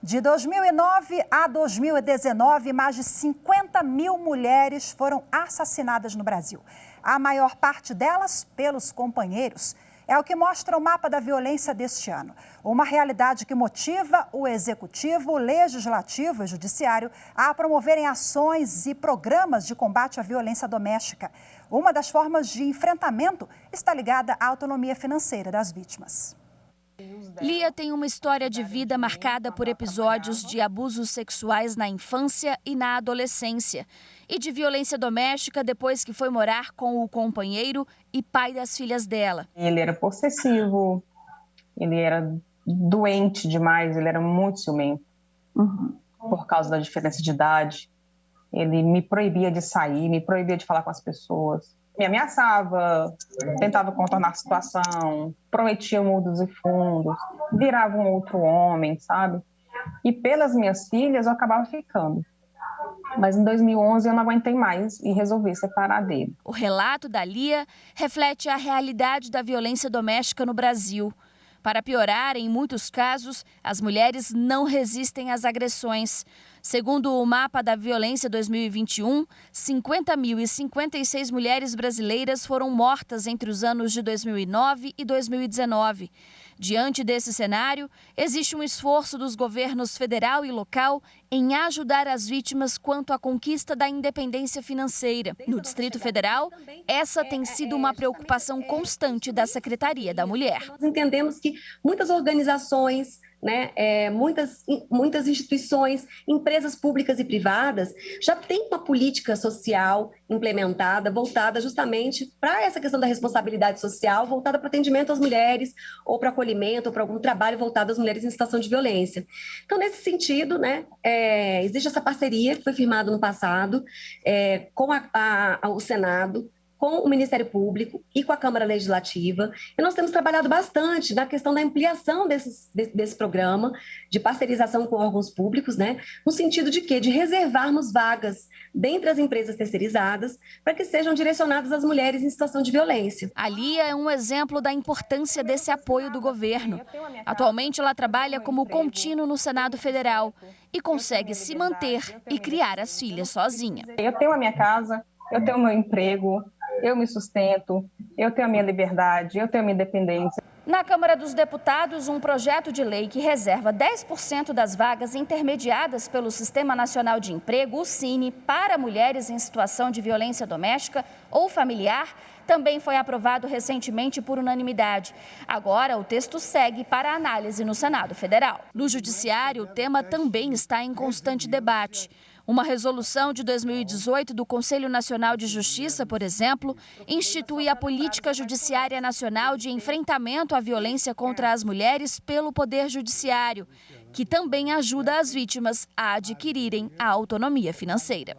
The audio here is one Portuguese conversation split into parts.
De 2009 a 2019, mais de 50 mil mulheres foram assassinadas no Brasil. A maior parte delas pelos companheiros. É o que mostra o mapa da violência deste ano. Uma realidade que motiva o Executivo, o Legislativo e o Judiciário a promoverem ações e programas de combate à violência doméstica. Uma das formas de enfrentamento está ligada à autonomia financeira das vítimas. Lia tem uma história de vida marcada por episódios de abusos sexuais na infância e na adolescência e de violência doméstica depois que foi morar com o companheiro e pai das filhas dela. Ele era possessivo, ele era doente demais, ele era muito ciumento por causa da diferença de idade. Ele me proibia de sair, me proibia de falar com as pessoas. Me ameaçava, tentava contornar a situação, prometia mundos e fundos, virava um outro homem, sabe? E pelas minhas filhas eu acabava ficando. Mas em 2011 eu não aguentei mais e resolvi separar dele. O relato da Lia reflete a realidade da violência doméstica no Brasil. Para piorar, em muitos casos, as mulheres não resistem às agressões. Segundo o mapa da violência 2021, 50.056 mulheres brasileiras foram mortas entre os anos de 2009 e 2019. Diante desse cenário, existe um esforço dos governos federal e local em ajudar as vítimas quanto à conquista da independência financeira. No Distrito Federal, essa tem sido uma preocupação constante da Secretaria da Mulher. Nós entendemos que muitas organizações, muitas instituições, empresas públicas e privadas já têm uma política social implementada, voltada justamente para essa questão da responsabilidade social, voltada para atendimento às mulheres, ou para acolhimento, ou para algum trabalho voltado às mulheres em situação de violência. Então, nesse sentido, existe essa parceria que foi firmada no passado com o Senado, com o Ministério Público e com a Câmara Legislativa. E nós temos trabalhado bastante na questão da ampliação desse programa, de parcerização com órgãos públicos, no sentido de quê? De reservarmos vagas dentre as empresas terceirizadas para que sejam direcionadas às mulheres em situação de violência. A Lia é um exemplo da importância desse apoio do governo. Atualmente, ela trabalha como contínuo no Senado Federal e consegue se manter e criar as filhas sozinha. Eu tenho a minha casa, eu tenho o meu emprego, eu me sustento, eu tenho a minha liberdade, eu tenho a minha independência. Na Câmara dos Deputados, um projeto de lei que reserva 10% das vagas intermediadas pelo Sistema Nacional de Emprego, o SINE, para mulheres em situação de violência doméstica ou familiar, também foi aprovado recentemente por unanimidade. Agora, o texto segue para análise no Senado Federal. No Judiciário, o tema também está em constante debate. Uma resolução de 2018 do Conselho Nacional de Justiça, por exemplo, institui a Política Judiciária Nacional de Enfrentamento à Violência contra as Mulheres pelo Poder Judiciário, que também ajuda as vítimas a adquirirem a autonomia financeira.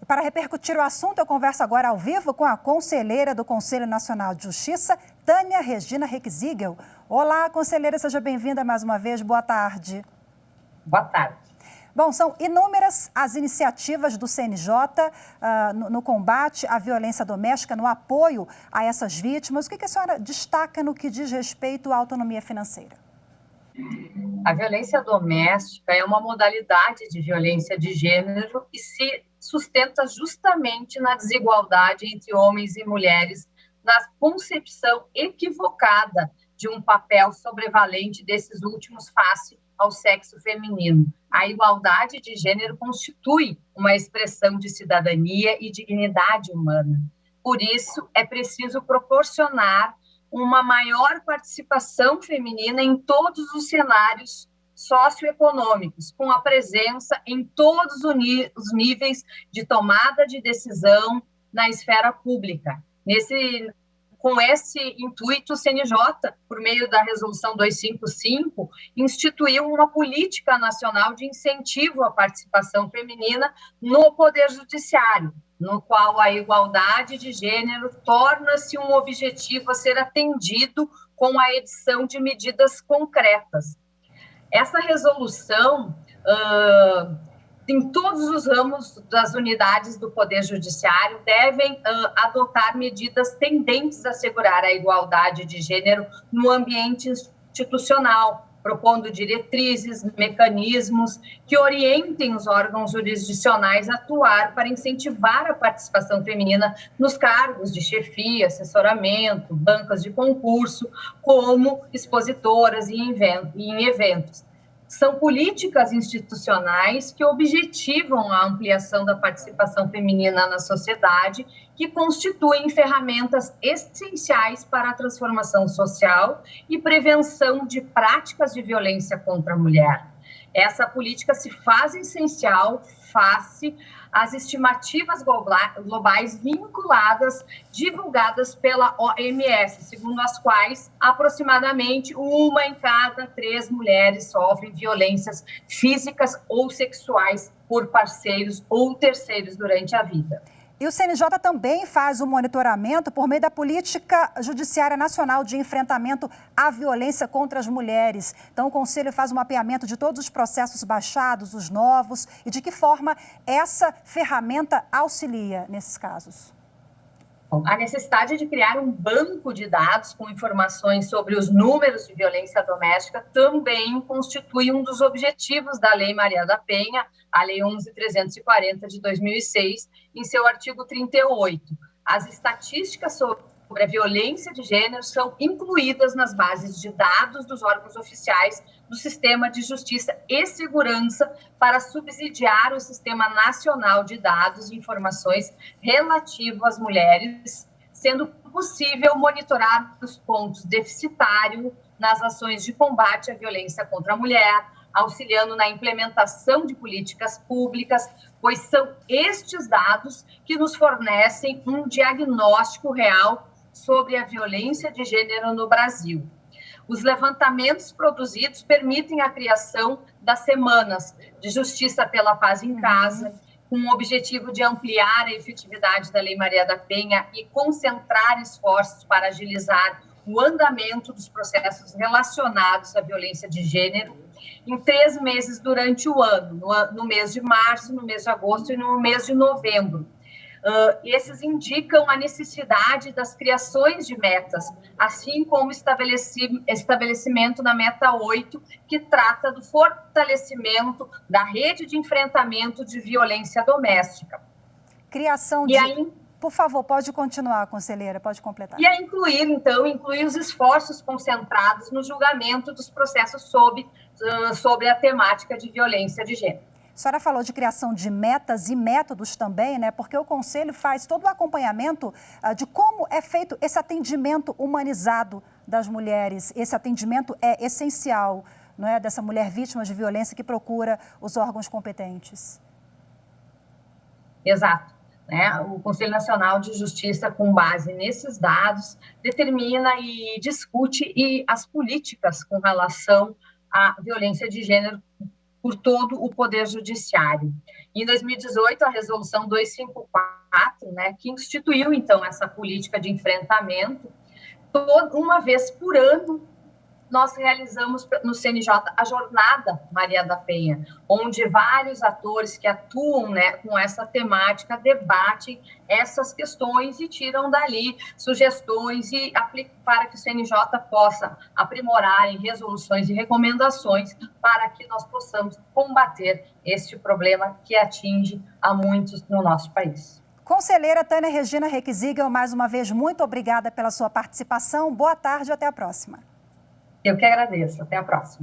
Para repercutir o assunto, eu converso agora ao vivo com a conselheira do Conselho Nacional de Justiça, Tânia Regina Reckziegel. Olá, conselheira, seja bem-vinda mais uma vez. Boa tarde. Boa tarde. Bom, são inúmeras as iniciativas do CNJ no combate à violência doméstica, no apoio a essas vítimas. O que a senhora destaca no que diz respeito à autonomia financeira? A violência doméstica é uma modalidade de violência de gênero e se sustenta justamente na desigualdade entre homens e mulheres, na concepção equivocada de um papel sobrevalente desses últimos face ao sexo feminino. A igualdade de gênero constitui uma expressão de cidadania e dignidade humana. Por isso, é preciso proporcionar uma maior participação feminina em todos os cenários socioeconômicos, com a presença em todos os níveis de tomada de decisão na esfera pública. Com esse intuito, o CNJ, por meio da Resolução 255, instituiu uma política nacional de incentivo à participação feminina no Poder Judiciário, no qual a igualdade de gênero torna-se um objetivo a ser atendido com a edição de medidas concretas. Essa resolução em todos os ramos das unidades do Poder Judiciário devem adotar medidas tendentes a assegurar a igualdade de gênero no ambiente institucional, propondo diretrizes, mecanismos que orientem os órgãos jurisdicionais a atuar para incentivar a participação feminina nos cargos de chefia, assessoramento, bancas de concurso, como expositoras e em eventos. São políticas institucionais que objetivam a ampliação da participação feminina na sociedade, que constituem ferramentas essenciais para a transformação social e prevenção de práticas de violência contra a mulher. Essa política se faz essencial face às estimativas globais vinculadas, divulgadas pela OMS, segundo as quais aproximadamente 1 em cada 3 mulheres sofrem violências físicas ou sexuais por parceiros ou terceiros durante a vida. E o CNJ também faz o monitoramento por meio da Política Judiciária Nacional de Enfrentamento à Violência contra as Mulheres. Então, o Conselho faz um mapeamento de todos os processos baixados, os novos, e de que forma essa ferramenta auxilia nesses casos. A necessidade de criar um banco de dados com informações sobre os números de violência doméstica também constitui um dos objetivos da Lei Maria da Penha, a Lei 11.340 de 2006, em seu artigo 38. As estatísticas sobre a violência de gênero são incluídas nas bases de dados dos órgãos oficiais do Sistema de Justiça e Segurança para subsidiar o Sistema Nacional de Dados e Informações relativo às mulheres, sendo possível monitorar os pontos deficitários nas ações de combate à violência contra a mulher, auxiliando na implementação de políticas públicas, pois são estes dados que nos fornecem um diagnóstico real sobre a violência de gênero no Brasil. Os levantamentos produzidos permitem a criação das semanas de Justiça pela Paz em Casa, com o objetivo de ampliar a efetividade da Lei Maria da Penha e concentrar esforços para agilizar o andamento dos processos relacionados à violência de gênero em 3 meses durante o ano, no mês de março, no mês de agosto e no mês de novembro. Esses indicam a necessidade das criações de metas, assim como estabelecimento da meta 8, que trata do fortalecimento da rede de enfrentamento de violência doméstica. Criação de... Por favor, pode continuar, conselheira, pode completar. E a incluir os esforços concentrados no julgamento dos processos sobre a temática de violência de gênero. A senhora falou de criação de metas e métodos também, né? Porque o Conselho faz todo o acompanhamento de como é feito esse atendimento humanizado das mulheres. Esse atendimento é essencial, não é? Dessa mulher vítima de violência que procura os órgãos competentes. Exato. O Conselho Nacional de Justiça, com base nesses dados, determina e discute as políticas com relação à violência de gênero por todo o Poder Judiciário. Em 2018, a Resolução 254, que instituiu, então, essa política de enfrentamento, uma vez por ano, nós realizamos no CNJ a Jornada Maria da Penha, onde vários atores que atuam com essa temática debatem essas questões e tiram dali sugestões para que o CNJ possa aprimorar em resoluções e recomendações para que nós possamos combater este problema que atinge a muitos no nosso país. Conselheira Tânia Regina Requesiga, mais uma vez, muito obrigada pela sua participação. Boa tarde e até a próxima. Eu que agradeço. Até a próxima.